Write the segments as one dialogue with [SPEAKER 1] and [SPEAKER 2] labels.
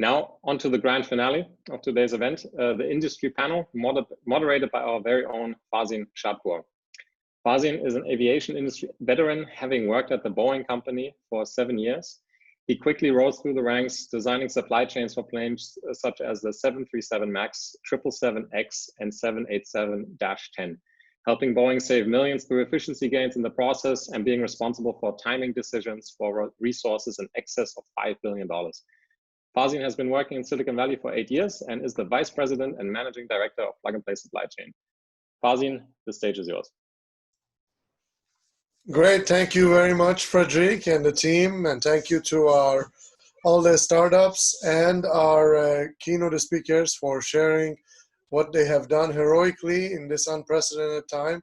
[SPEAKER 1] Now, on to the grand finale of today's event, the industry panel moderated by our very own Farzin Shadpour. Farzin is an aviation industry veteran, having worked at the Boeing company for 7 years. He quickly rose through the ranks, designing supply chains for planes such as the 737 MAX, 777X, and 787-10, helping Boeing save millions through efficiency gains in the process and being responsible for timing decisions for resources in excess of $5 billion. Farzin has been working in Silicon Valley for 8 years and is the Vice President and Managing Director of Plug and Play Supply Chain. Farzin, the stage is yours.
[SPEAKER 2] Great, thank you very much, Frederic and the team, and thank you to all the startups and our keynote speakers for sharing what they have done heroically in this unprecedented time,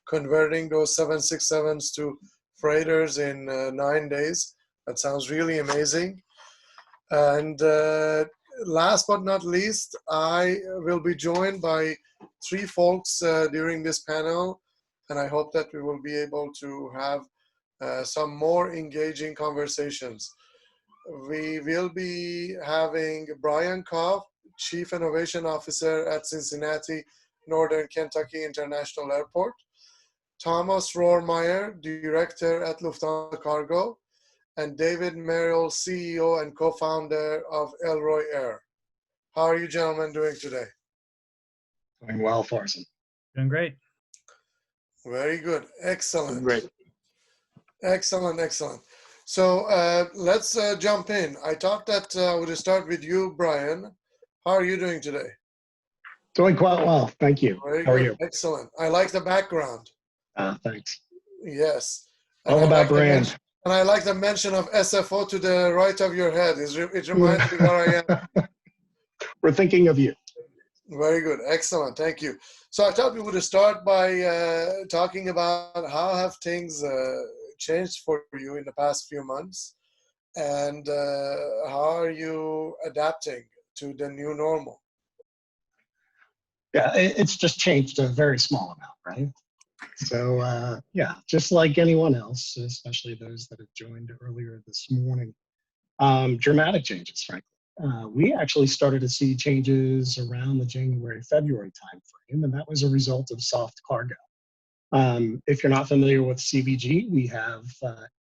[SPEAKER 2] converting those 767s to freighters in 9 days. That sounds really amazing. And last but not least, I will be joined by 3 folks during this panel, and I hope that we will be able to have some more engaging conversations. We will be having Brian Cobb, Chief Innovation Officer at Cincinnati, Northern Kentucky International Airport, Thomas Rohrmeier, Director at Lufthansa Cargo, and David Merrill, CEO and co-founder of Elroy Air. How are you gentlemen doing today?
[SPEAKER 3] Doing well, Farzin.
[SPEAKER 4] Doing great.
[SPEAKER 2] Very good. Excellent.
[SPEAKER 3] Great.
[SPEAKER 2] Excellent, excellent. So let's jump in. I thought that I would start with you, Brian. How are you doing today?
[SPEAKER 3] Doing quite well, thank you.
[SPEAKER 2] Very
[SPEAKER 3] How
[SPEAKER 2] good.
[SPEAKER 3] are you?
[SPEAKER 2] Excellent. I like the background.
[SPEAKER 3] Thanks.
[SPEAKER 2] Yes.
[SPEAKER 3] All about brand.
[SPEAKER 2] And I like the mention of SFO to the right of your head. It reminds me where I am.
[SPEAKER 3] We're thinking of you.
[SPEAKER 2] Very good. Excellent. Thank you. So I thought we would start by talking about how have things changed for you in the past few months, and how are you adapting to the new normal?
[SPEAKER 3] Yeah, it's just changed a very small amount, right? So yeah, just like anyone else, especially those that have joined earlier this morning, dramatic changes, frankly. We actually started to see changes around the January-February timeframe, and that was a result of soft cargo. If you're not familiar with CVG, we have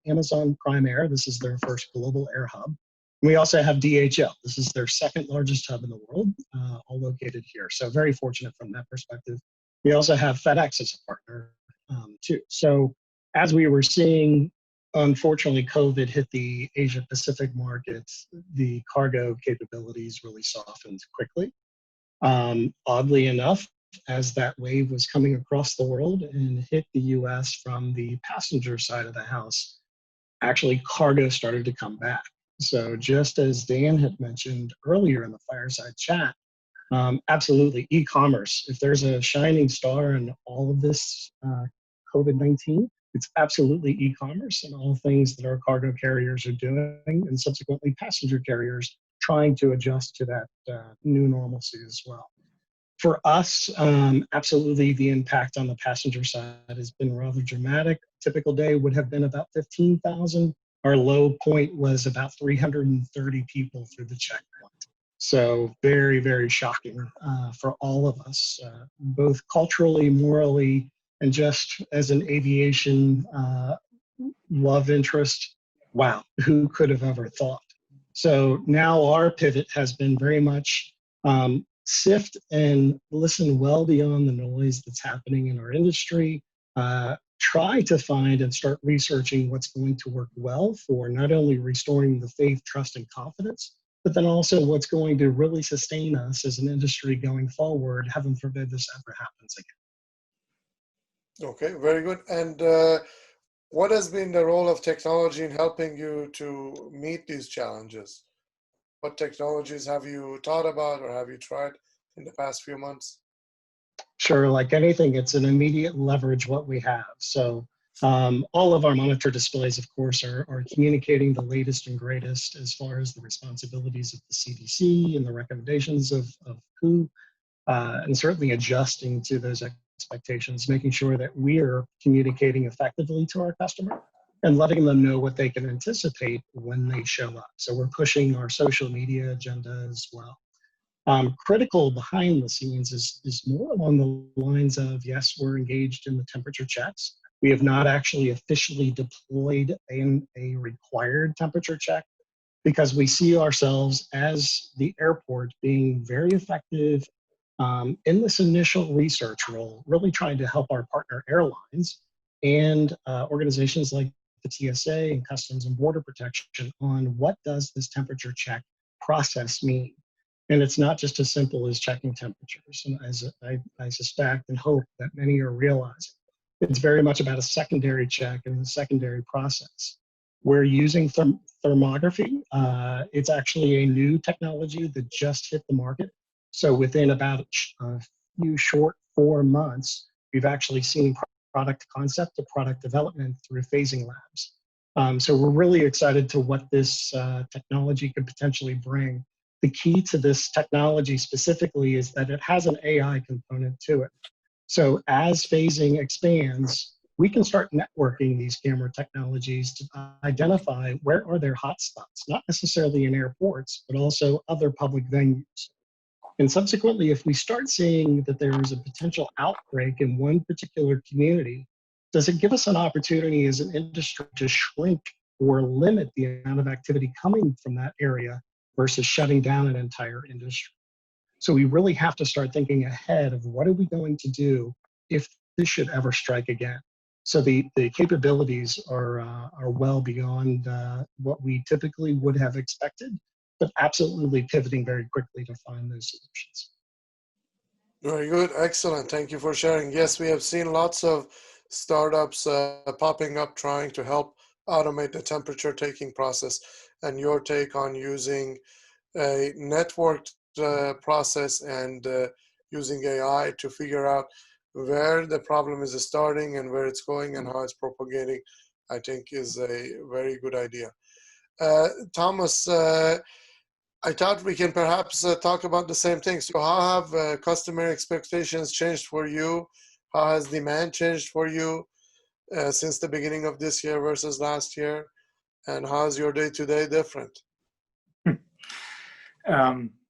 [SPEAKER 3] Amazon Prime Air. This is their first global air hub. We also have DHL. This is their second largest hub in the world, all located here. So very fortunate from that perspective. We also have FedEx as a partner too. So as we were seeing, unfortunately, COVID hit the Asia Pacific markets, the cargo capabilities really softened quickly. Oddly enough, as that wave was coming across the world and hit the US from the passenger side of the house, actually cargo started to come back. So just as Dan had mentioned earlier in the fireside chat, absolutely e-commerce. If there's a shining star in all of this COVID-19, it's absolutely e-commerce and all things that our cargo carriers are doing, and subsequently passenger carriers trying to adjust to that new normalcy as well. For us, absolutely the impact on the passenger side has been rather dramatic. Typical day would have been about 15,000. Our low point was about 330 people through the checkpoint. So very, very shocking for all of us, both culturally, morally, and just as an aviation love interest. Wow, who could have ever thought? So now our pivot has been very much sift and listen well beyond the noise that's happening in our industry, try to find and start researching what's going to work well for not only restoring the faith, trust, and confidence, but then also what's going to really sustain us as an industry going forward. Heaven forbid this ever happens again.
[SPEAKER 2] Okay, very good. And what has been the role of technology in helping you to meet these challenges? What technologies have you thought about or have you tried in the past few months?
[SPEAKER 3] Sure, like anything, it's an immediate leverage what we have. So all of our monitor displays, of course, are communicating the latest and greatest as far as the responsibilities of the CDC and the recommendations of WHO, and certainly adjusting to those expectations, making sure that we are communicating effectively to our customer, and letting them know what they can anticipate when they show up. So we're pushing our social media agenda as well. Critical behind the scenes is more along the lines of, yes, we're engaged in the temperature checks. We have not actually officially deployed a required temperature check because we see ourselves as the airport being very effective in this initial research role, really trying to help our partner airlines and organizations like the TSA and Customs and Border Protection on what does this temperature check process mean. And it's not just as simple as checking temperatures, and as I suspect and hope that many are realizing. It's very much about a secondary check and a secondary process. We're using thermography. It's actually a new technology that just hit the market. So within about a few short 4 months, we've actually seen product concept to product development through phasing labs. So we're really excited to what this technology could potentially bring. The key to this technology specifically is that it has an AI component to it. So as phasing expands, we can start networking these camera technologies to identify where are their hotspots, not necessarily in airports, but also other public venues. And subsequently, if we start seeing that there is a potential outbreak in one particular community, does it give us an opportunity as an industry to shrink or limit the amount of activity coming from that area versus shutting down an entire industry? So we really have to start thinking ahead of what are we going to do if this should ever strike again. So the capabilities are well beyond what we typically would have expected, but absolutely pivoting very quickly to find those solutions.
[SPEAKER 2] Very good. Excellent. Thank you for sharing. Yes, we have seen lots of startups popping up trying to help automate the temperature taking process. And your take on using a networked process and using AI to figure out where the problem is starting and where it's going and how it's propagating, I think is a very good idea. Thomas, I thought we can perhaps talk about the same thing. So how have customer expectations changed for you? How has demand changed for you since the beginning of this year versus last year? And how is your day-to-day different?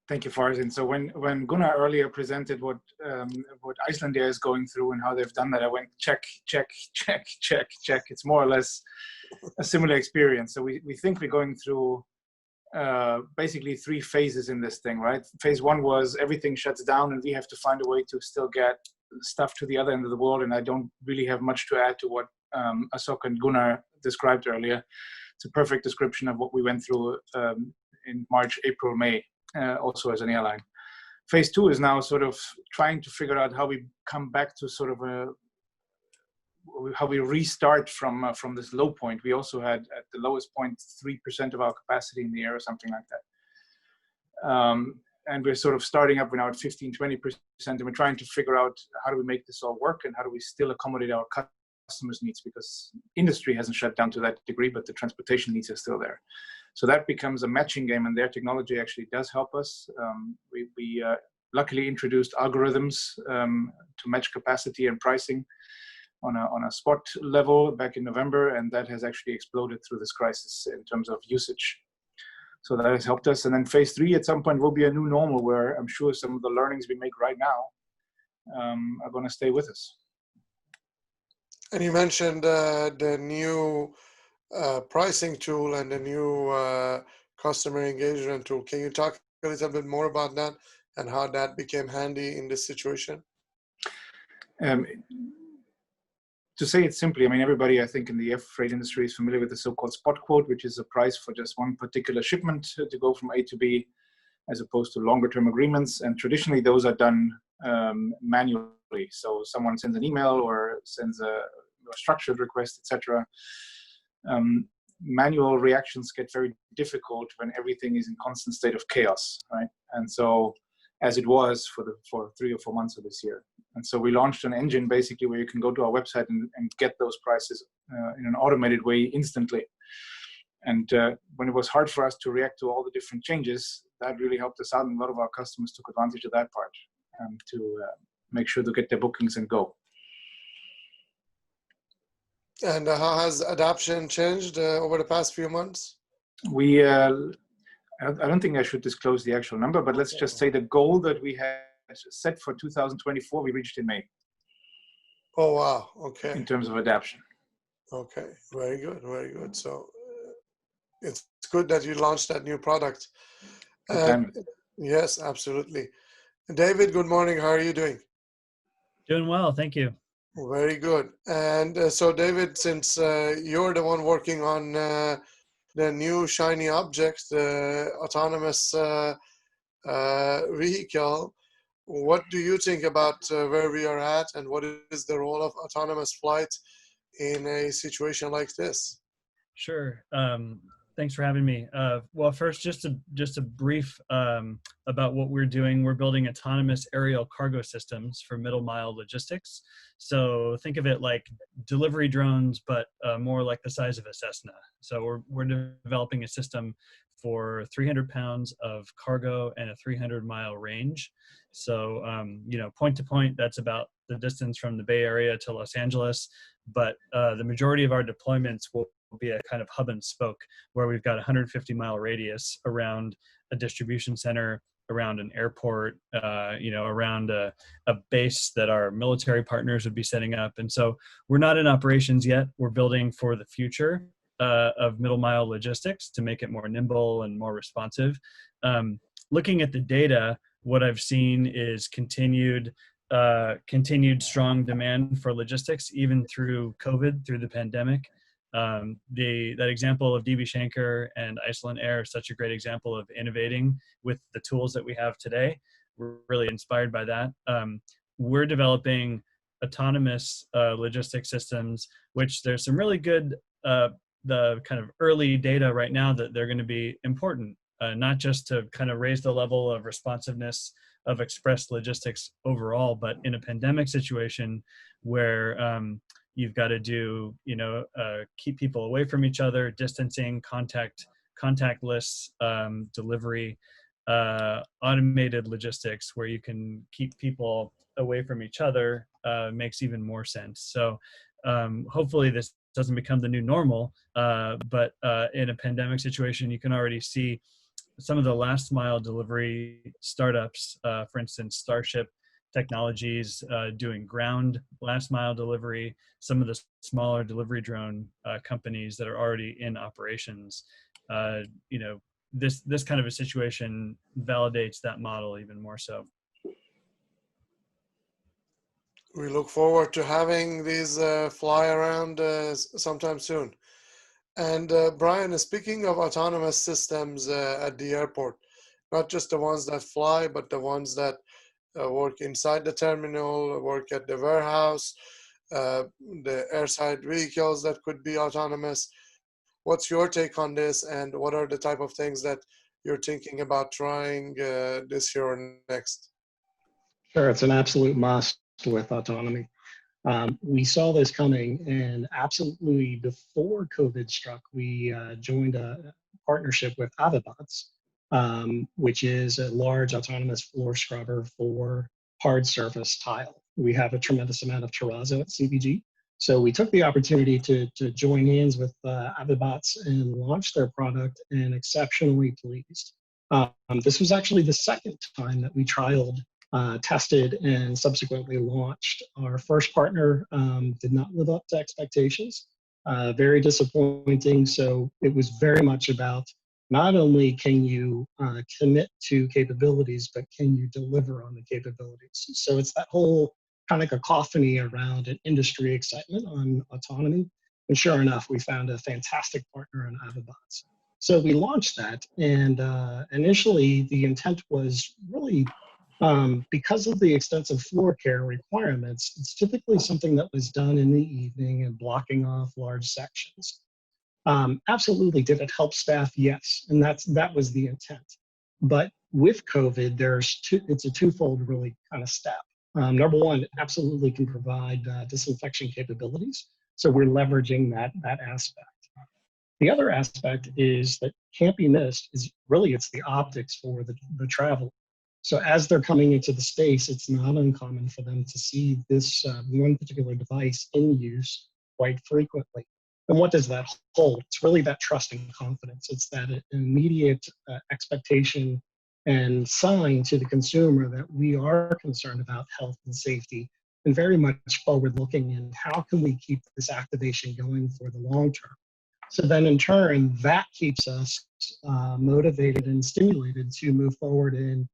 [SPEAKER 4] Thank you, Farzin. So when Gunnar earlier presented what Icelandair is going through and how they've done that, I went check, check, check, check, check. It's more or less a similar experience. So we think we're going through basically 3 phases in this thing, right? Phase 1 was everything shuts down and we have to find a way to still get stuff to the other end of the world. And I don't really have much to add to what Ashok and Gunnar described earlier. It's a perfect description of what we went through in March, April, May, also as an airline. Phase 2 is now sort of trying to figure out how we come back to sort of how we restart from this low point. We also had at the lowest point 3% of our capacity in the air or something like that. And we're sort of starting up, we're now at 15-20%, and we're trying to figure out how do we make this all work and how do we still accommodate our customers' needs, because industry hasn't shut down to that degree, but the transportation needs are still there. So that becomes a matching game, and their technology actually does help us. We luckily introduced algorithms to match capacity and pricing on a spot level back in November, and that has actually exploded through this crisis in terms of usage. So that has helped us. And then phase 3 at some point will be a new normal where I'm sure some of the learnings we make right now are going to stay with us.
[SPEAKER 2] And you mentioned the new pricing tool and the new customer engagement tool. Can you talk a little bit more about that and how that became handy in this situation?
[SPEAKER 4] To say it simply, I mean, everybody, I think, in the air freight industry is familiar with the so-called spot quote, which is a price for just one particular shipment to go from A to B, as opposed to longer-term agreements. And traditionally, those are done manually. So someone sends an email or sends a structured request, etc. Manual reactions get very difficult when everything is in constant state of chaos, right? And so, as it was for 3 or 4 months of this year. And so we launched an engine basically where you can go to our website and get those prices in an automated way instantly. And when it was hard for us to react to all the different changes, that really helped us out, and a lot of our customers took advantage of that part to make sure to get their bookings and go.
[SPEAKER 2] And how has adoption changed over the past few months?
[SPEAKER 4] We, I don't think I should disclose the actual number, but let's just say the goal that we had set for 2024, we reached in May.
[SPEAKER 2] Oh, wow. Okay.
[SPEAKER 4] In terms of adoption.
[SPEAKER 2] Okay. Very good. Very good. So it's good that you launched that new product. Yes, absolutely. David, good morning. How are you doing?
[SPEAKER 5] Doing well, thank you.
[SPEAKER 2] Very good. And so David, since you're the one working on the new shiny object, the autonomous vehicle, what do you think about where we are at, and what is the role of autonomous flight in a situation like this?
[SPEAKER 5] Sure. Thanks for having me. Well, first, just a brief about what we're doing. We're building autonomous aerial cargo systems for middle mile logistics. So think of it like delivery drones, but more like the size of a Cessna. So we're developing a system for 300 pounds of cargo and a 300-mile range. So point to point, that's about the distance from the Bay Area to Los Angeles. But the majority of our deployments will be a kind of hub and spoke, where we've got a 150-mile radius around a distribution center, around an airport, around a base that our military partners would be setting up. And so we're not in operations yet. We're building for the future of middle mile logistics to make it more nimble and more responsive. Looking at the data, what I've seen is continued strong demand for logistics, even through COVID, through the pandemic. That example of DB Schenker and Iceland Air is such a great example of innovating with the tools that we have today. We're really inspired by that. We're developing autonomous logistics systems, which there's some really good, the kind of early data right now that they're going to be important, not just to kind of raise the level of responsiveness of express logistics overall, but in a pandemic situation where you've got to do, keep people away from each other, distancing, contactless delivery, automated logistics where you can keep people away from each other makes even more sense. So hopefully this doesn't become the new normal, but in a pandemic situation, you can already see some of the last mile delivery startups, for instance, Starship Technologies doing ground last mile delivery, some of the smaller delivery drone companies that are already in operations. This kind of a situation validates that model even more so.
[SPEAKER 2] We look forward to having these fly around sometime soon. And Brian, speaking of autonomous systems at the airport, not just the ones that fly, but the ones that work inside the terminal, work at the warehouse, the airside vehicles that could be autonomous. What's your take on this, and what are the type of things that you're thinking about trying this year or next?
[SPEAKER 3] Sure, it's an absolute must with autonomy. We saw this coming, and absolutely before COVID struck, we joined a partnership with Avibots, which is a large autonomous floor scrubber for hard surface tile. We have a tremendous amount of terrazzo at CVG. So we took the opportunity to join hands with Avibots and launch their product, and exceptionally pleased. This was actually the second time that we trialed, tested, and subsequently launched. Our first partner did not live up to expectations. Very disappointing. So it was very much about not only can you commit to capabilities, but can you deliver on the capabilities? So it's that whole kind of cacophony around an industry excitement on autonomy. And sure enough, we found a fantastic partner in Avibots. So we launched that, and initially the intent was really, because of the extensive floor care requirements, it's typically something that was done in the evening and blocking off large sections. Absolutely, did it help staff? Yes, and that was the intent. But with COVID, it's a twofold really kind of step. Number one, it absolutely can provide disinfection capabilities, so we're leveraging that aspect. The other aspect is that can't be missed is really it's the optics for the travel. So as they're coming into the space, it's not uncommon for them to see this one particular device in use quite frequently. And what does that hold? It's really that trust and confidence. It's that immediate expectation and sign to the consumer that we are concerned about health and safety and very much forward looking in how can we keep this activation going for the long term. So then in turn, that keeps us motivated and stimulated to move forward in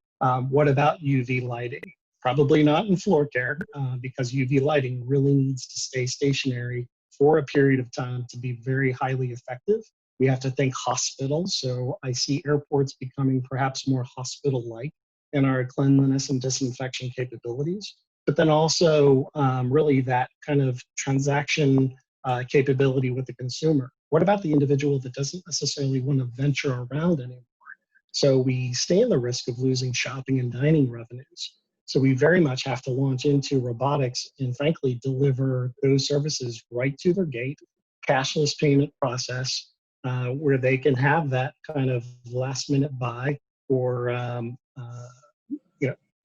[SPEAKER 3] what about UV lighting? Probably not in floor care because UV lighting really needs to stay stationary for a period of time to be very highly effective. We have to think hospitals. So I see airports becoming perhaps more hospital-like in our cleanliness and disinfection capabilities. But then also really that kind of transaction capability with the consumer. What about the individual that doesn't necessarily want to venture around anymore? So we stand the risk of losing shopping and dining revenues. So we very much have to launch into robotics and frankly deliver those services right to their gate, cashless payment process, where they can have that kind of last minute buy or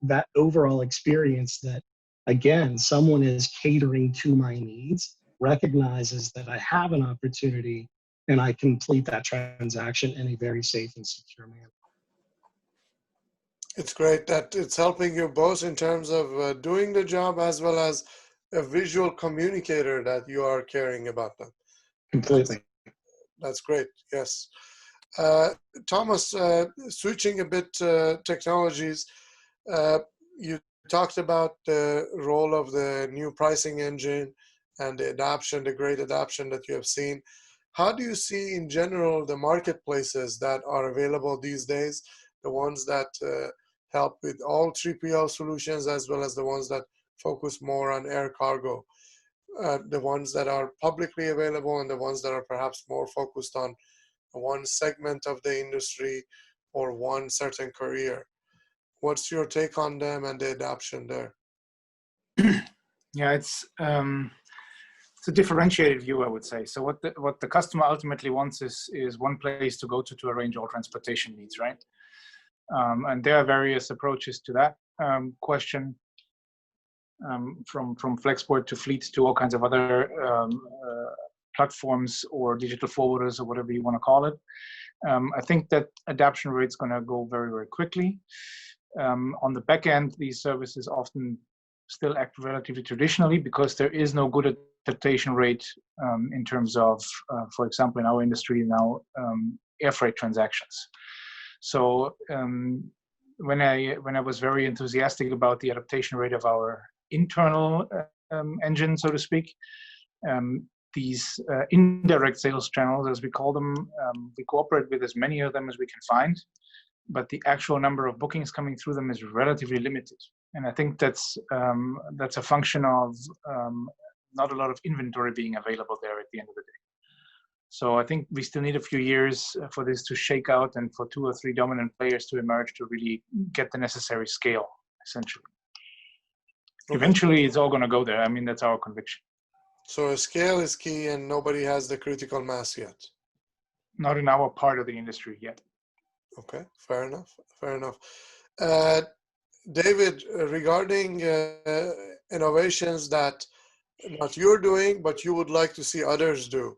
[SPEAKER 3] that overall experience that, again, someone is catering to my needs, recognizes that I have an opportunity and I complete that transaction in a very safe and secure manner.
[SPEAKER 2] It's great that it's helping you both in terms of doing the job as well as a visual communicator that you are caring about them.
[SPEAKER 3] Completely.
[SPEAKER 2] That's great, yes. Thomas, switching a bit technologies, you talked about the role of the new pricing engine and the adoption, the great adoption that you have seen. How do you see in general the marketplaces that are available these days, the ones that help with all 3PL solutions as well as the ones that focus more on air cargo, the ones that are publicly available and the ones that are perhaps more focused on one segment of the industry or one certain career? What's your take on them and the adoption there?
[SPEAKER 4] Yeah, it's a differentiated view, I would say. So what the customer ultimately wants is one place to go to arrange all transportation needs, right? And there are various approaches to that question, from Flexport to fleets to all kinds of other platforms or digital forwarders or whatever you want to call it. I think that adoption rate is going to go very, very quickly. On the back end, these services often still act relatively traditionally because there is no good adaptation rate in terms of, for example, in our industry now, air freight transactions. So when I was very enthusiastic about the adaptation rate of our internal engine, so to speak, these indirect sales channels, as we call them, we cooperate with as many of them as we can find, but the actual number of bookings coming through them is relatively limited. And I think that's a function of not a lot of inventory being available there at the end of the day. So I think we still need a few years for this to shake out and for 2 or 3 dominant players to emerge to really get the necessary scale, essentially. Okay. Eventually, it's all going to go there. I mean, that's our conviction.
[SPEAKER 2] So scale is key and nobody has the critical mass yet.
[SPEAKER 4] Not in our part of the industry yet.
[SPEAKER 2] Okay, fair enough, fair enough. David, regarding innovations that not you're doing, but you would like to see others do,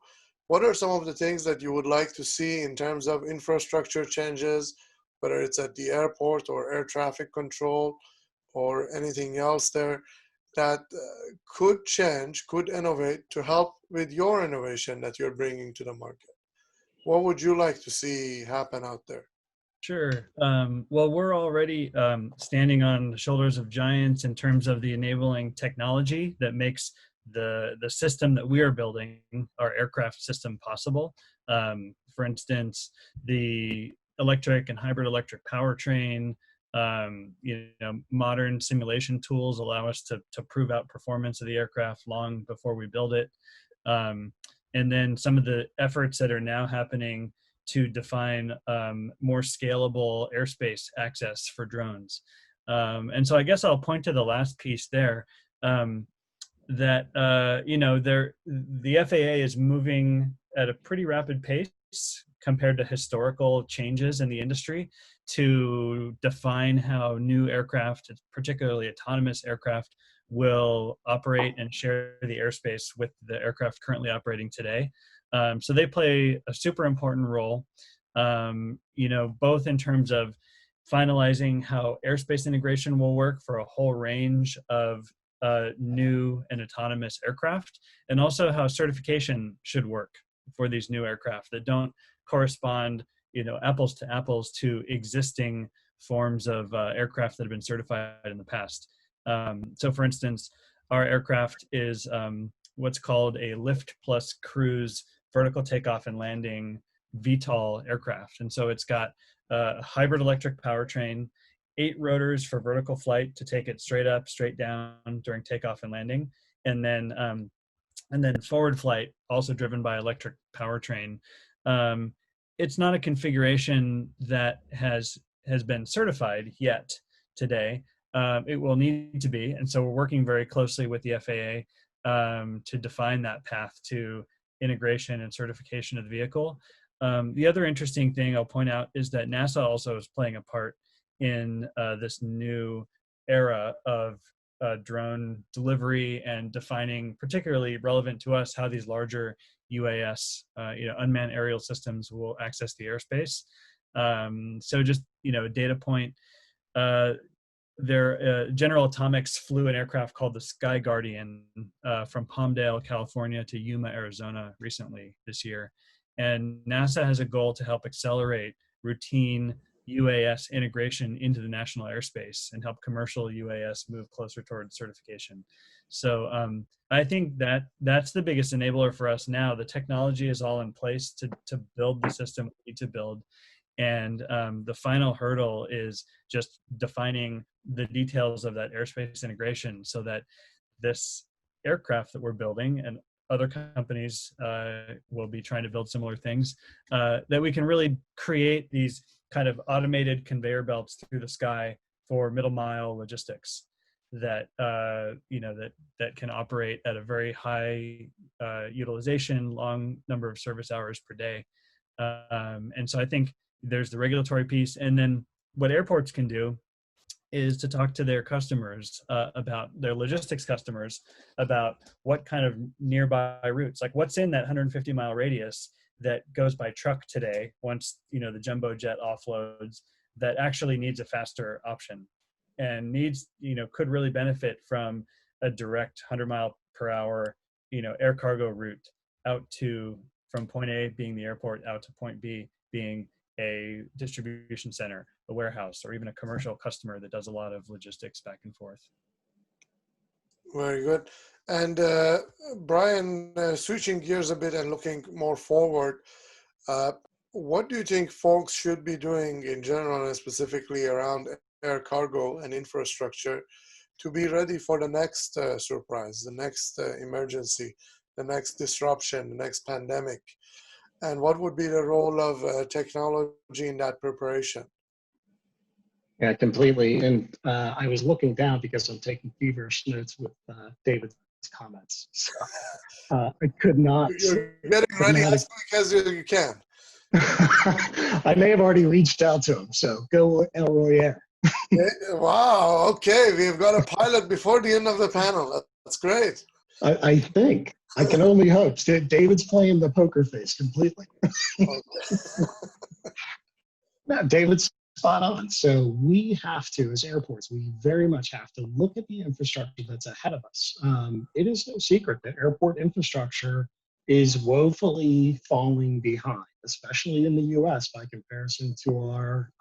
[SPEAKER 2] what are some of the things that you would like to see in terms of infrastructure changes, whether it's at the airport or air traffic control or anything else there that could change, could innovate to help with your innovation that you're bringing to the market? What would you like to see happen out there?
[SPEAKER 5] Sure. Well, we're already standing on the shoulders of giants in terms of the enabling technology that makes the system that we are building, our aircraft system, possible. For instance, the electric and hybrid electric powertrain, modern simulation tools allow us to prove out performance of the aircraft long before we build it. And then some of the efforts that are now happening to define more scalable airspace access for drones. And so I guess I'll point to the last piece there, that the FAA is moving at a pretty rapid pace compared to historical changes in the industry to define how new aircraft, particularly autonomous aircraft, will operate and share the airspace with the aircraft currently operating today. So they play a super important role, both in terms of finalizing how airspace integration will work for a whole range of new and autonomous aircraft, and also how certification should work for these new aircraft that don't correspond, apples to apples to existing forms of aircraft that have been certified in the past. So for instance, our aircraft is what's called a lift plus cruise vertical takeoff and landing VTOL aircraft. And so it's got a hybrid electric powertrain, 8 rotors for vertical flight to take it straight up, straight down during takeoff and landing. And then forward flight, also driven by electric powertrain. It's not a configuration that has been certified yet today. It will need to be, and so we're working very closely with the FAA to define that path to integration and certification of the vehicle. The other interesting thing I'll point out is that NASA also is playing a part in this new era of drone delivery and defining, particularly relevant to us, how these larger UAS, unmanned aerial systems will access the airspace. So just, a data point, General Atomics flew an aircraft called the Sky Guardian from Palmdale, California to Yuma, Arizona recently this year. And NASA has a goal to help accelerate routine UAS integration into the national airspace and help commercial UAS move closer towards certification. So I think that's the biggest enabler for us now. The technology is all in place to build the system we need to build. And the final hurdle is just defining the details of that airspace integration so that this aircraft that we're building, and other companies will be trying to build similar things, that we can really create these kind of automated conveyor belts through the sky for middle mile logistics that that can operate at a very high utilization, long number of service hours per day. And so I think there's the regulatory piece, and then what airports can do is to talk to their customers about their logistics customers about what kind of nearby routes, like what's in that 150-mile radius that goes by truck today once the jumbo jet offloads, that actually needs a faster option and could really benefit from a direct 100-mile-per-hour air cargo route out to, from point A being the airport, out to point B being a distribution center, a warehouse, or even a commercial customer that does a lot of logistics back and forth.
[SPEAKER 2] Very good. And Brian, switching gears a bit and looking more forward, what do you think folks should be doing in general and specifically around air cargo and infrastructure to be ready for the next surprise, the next emergency, the next disruption, the next pandemic? And what would be the role of technology in that preparation?
[SPEAKER 3] Yeah, completely. And I was looking down because I'm taking feverish notes with David's comments. So I could not.
[SPEAKER 2] You're getting ready as quick as you can.
[SPEAKER 3] I may have already reached out to him. So go Elroy.
[SPEAKER 2] Wow. Okay. We've got a pilot before the end of the panel. That's great.
[SPEAKER 3] I think. I can only hope. David's playing the poker face completely. No, David's spot on. So we have to, as airports, we very much have to look at the infrastructure that's ahead of us. It is no secret that airport infrastructure is woefully falling behind, especially in the US by comparison to our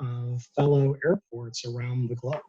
[SPEAKER 3] fellow airports around the globe.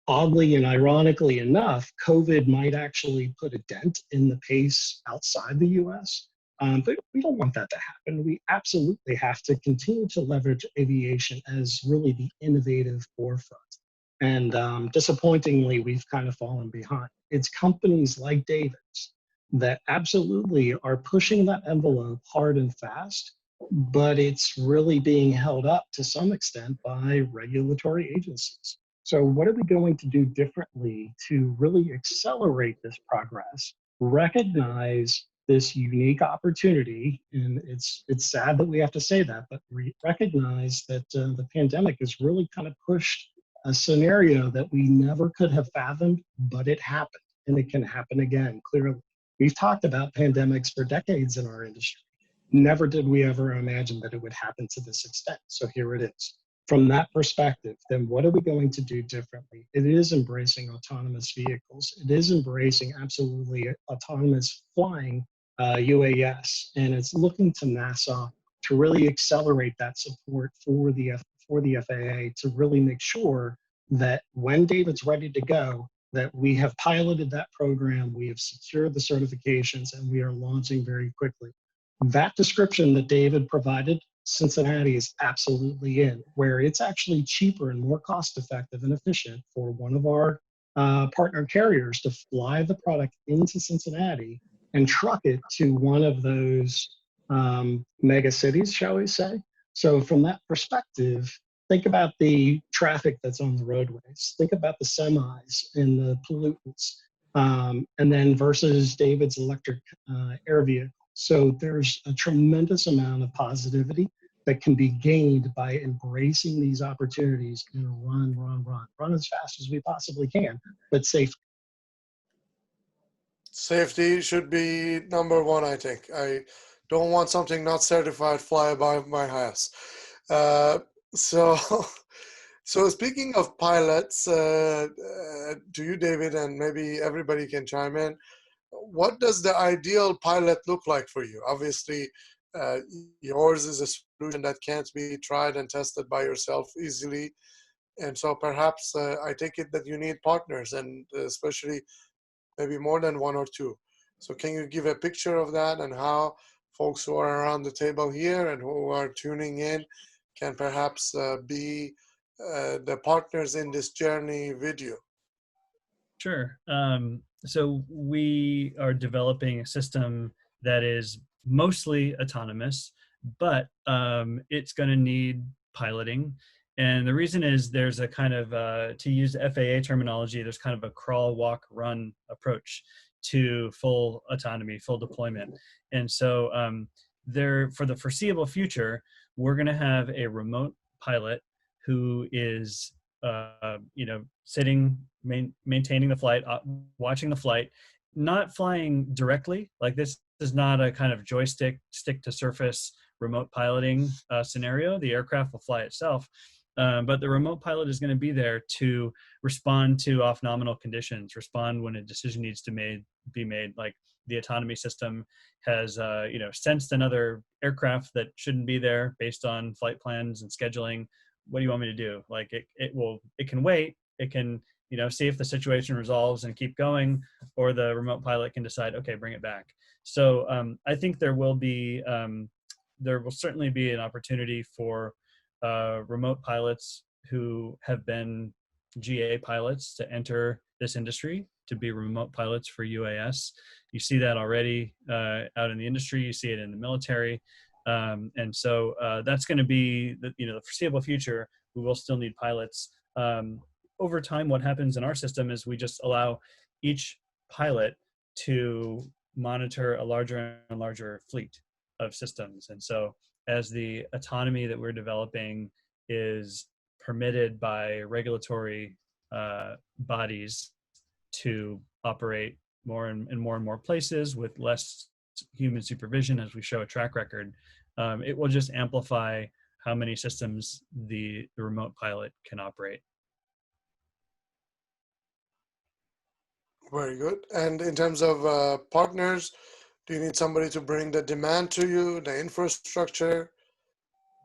[SPEAKER 3] Oddly and ironically enough, COVID might actually put a dent in the pace outside the US, but we don't want that to happen. We absolutely have to continue to leverage aviation as really the innovative forefront. And disappointingly, we've kind of fallen behind. It's companies like David's that absolutely are pushing that envelope hard and fast, but it's really being held up to some extent by regulatory agencies. So what are we going to do differently to really accelerate this progress, recognize this unique opportunity, and it's sad that we have to say that, but recognize that the pandemic has really kind of pushed a scenario that we never could have fathomed, but it happened, and it can happen again, clearly. We've talked about pandemics for decades in our industry. Never did we ever imagine that it would happen to this extent. So here it is. From that perspective, then what are we going to do differently? It is embracing autonomous vehicles. It is embracing absolutely autonomous flying UAS, and it's looking to NASA to really accelerate that support for the FAA to really make sure that when David's ready to go, that we have piloted that program, we have secured the certifications, and we are launching very quickly. That description that David provided, Cincinnati is absolutely in, where it's actually cheaper and more cost effective and efficient for one of our partner carriers to fly the product into Cincinnati and truck it to one of those mega cities, shall we say. So from that perspective, think about the traffic that's on the roadways. Think about the semis and the pollutants, and then versus David's electric air vehicle. So there's a tremendous amount of positivity that can be gained by embracing these opportunities and run as fast as we possibly can, but safe.
[SPEAKER 2] Safety should be number one, I think. I don't want something not certified fly by my house. So speaking of pilots, to you, David, and maybe everybody can chime in, what does the ideal pilot look like for you? Obviously, yours is a solution that can't be tried and tested by yourself easily. And so perhaps I take it that you need partners, and especially maybe more than one or two. So can you give a picture of that and how folks who are around the table here and who are tuning in can perhaps be the partners in this journey with you?
[SPEAKER 5] Sure. So we are developing a system that is mostly autonomous, but it's going to need piloting. And the reason is there's a kind of, to use FAA terminology, there's kind of a crawl, walk, run approach to full autonomy, full deployment. And so for the foreseeable future, we're going to have a remote pilot who is sitting, maintaining the flight, watching the flight, not flying directly. Like this is not a kind of joystick, stick to surface remote piloting scenario. The aircraft will fly itself. But the remote pilot is going to be there to respond to off-nominal conditions, respond when a decision needs to be made. Like the autonomy system has, sensed another aircraft that shouldn't be there based on flight plans and scheduling. What do you want me to do? Like it can wait. It can, see if the situation resolves and keep going, or the remote pilot can decide, okay, bring it back. So I think there will certainly be an opportunity for remote pilots who have been GA pilots to enter this industry, to be remote pilots for UAS. You see that already out in the industry. You see it in the military. And so that's going to be the foreseeable future. We will still need pilots. Over time, what happens in our system is we just allow each pilot to monitor a larger and larger fleet of systems. And so as the autonomy that we're developing is permitted by regulatory bodies to operate more and more places with less human supervision, as we show a track record, it will just amplify how many systems the remote pilot can operate.
[SPEAKER 2] Very good. And in terms of partners, do you need somebody to bring the demand to you, the infrastructure?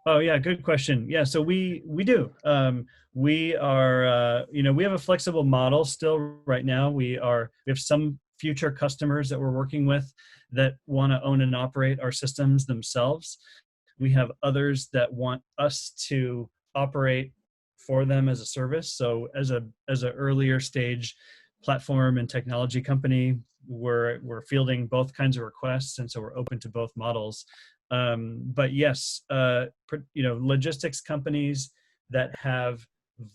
[SPEAKER 5] Oh yeah, good question. Yeah, so we do. We are, we have a flexible model still right now. We have some future customers that we're working with that want to own and operate our systems themselves. We have others that want us to operate for them as a service. So as an earlier stage platform and technology company, we're fielding both kinds of requests, and so we're open to both models. But yes, logistics companies that have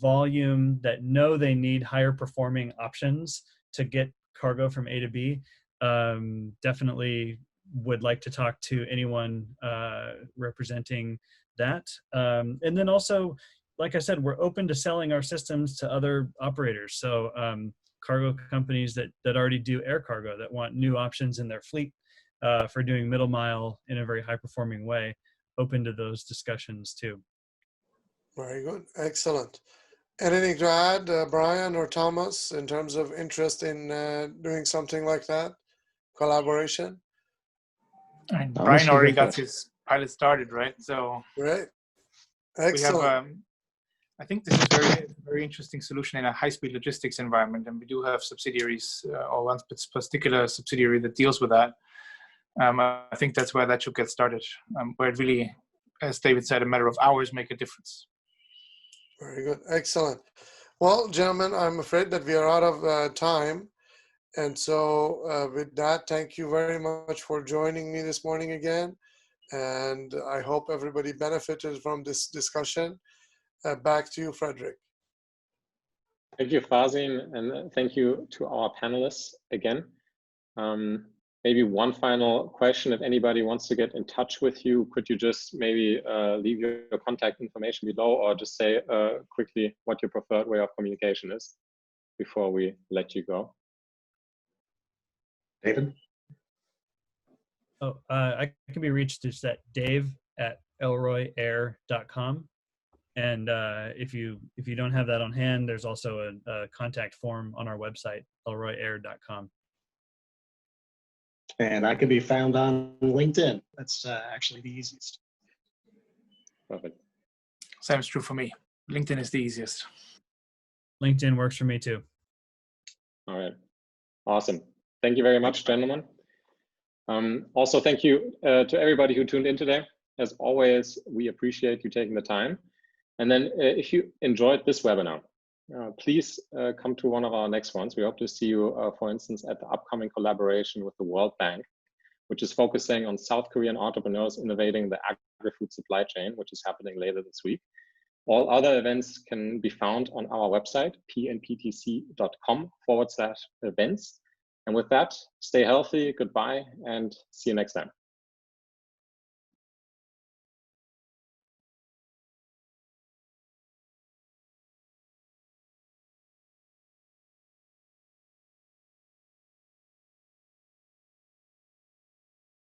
[SPEAKER 5] volume, that know they need higher performing options to get cargo from A to B, definitely would like to talk to anyone representing that. And then also, like I said, we're open to selling our systems to other operators. So cargo companies that already do air cargo that want new options in their fleet for doing middle mile in a very high performing way, open to those discussions too.
[SPEAKER 2] Very good. Excellent. Anything to add, Brian or Thomas, in terms of interest in doing something like that? Collaboration?
[SPEAKER 4] And
[SPEAKER 3] Thomas,
[SPEAKER 4] Brian
[SPEAKER 3] you
[SPEAKER 4] already
[SPEAKER 3] go
[SPEAKER 4] got
[SPEAKER 3] first.
[SPEAKER 4] his pilot started, right? So
[SPEAKER 2] Great.
[SPEAKER 4] we have,
[SPEAKER 2] Excellent.
[SPEAKER 4] I think this is very interesting solution in a high-speed logistics environment, and we do have subsidiaries or one particular subsidiary that deals with that. I think that's where that should get started, where it really, as David said, a matter of hours make a difference.
[SPEAKER 2] Very good. Excellent. Well, gentlemen, I'm afraid that we are out of time. And so with that, thank you very much for joining me this morning again. And I hope everybody benefited from this discussion. Back to you, Frederick.
[SPEAKER 1] Thank you, Farzin, and thank you to our panelists again. Maybe one final question, if anybody wants to get in touch with you, could you just maybe leave your contact information below, or just say quickly what your preferred way of communication is before we let you go?
[SPEAKER 3] David?
[SPEAKER 5] Oh, I can be reached just at dave@elroyair.com. And if you don't have that on hand, there's also a contact form on our website, elroyair.com.
[SPEAKER 3] And I can be found on LinkedIn. That's actually the easiest.
[SPEAKER 1] Perfect.
[SPEAKER 4] Same is true for me. LinkedIn is the easiest.
[SPEAKER 5] LinkedIn works for me too.
[SPEAKER 1] All right. Awesome. Thank you very much, gentlemen. Also, thank you to everybody who tuned in today. As always, we appreciate you taking the time. And then if you enjoyed this webinar, please come to one of our next ones. We hope to see you, for instance, at the upcoming collaboration with the World Bank, which is focusing on South Korean entrepreneurs innovating the agri-food supply chain, which is happening later this week. All other events can be found on our website, pnptc.com/events. And with that, stay healthy, goodbye, and see you next time.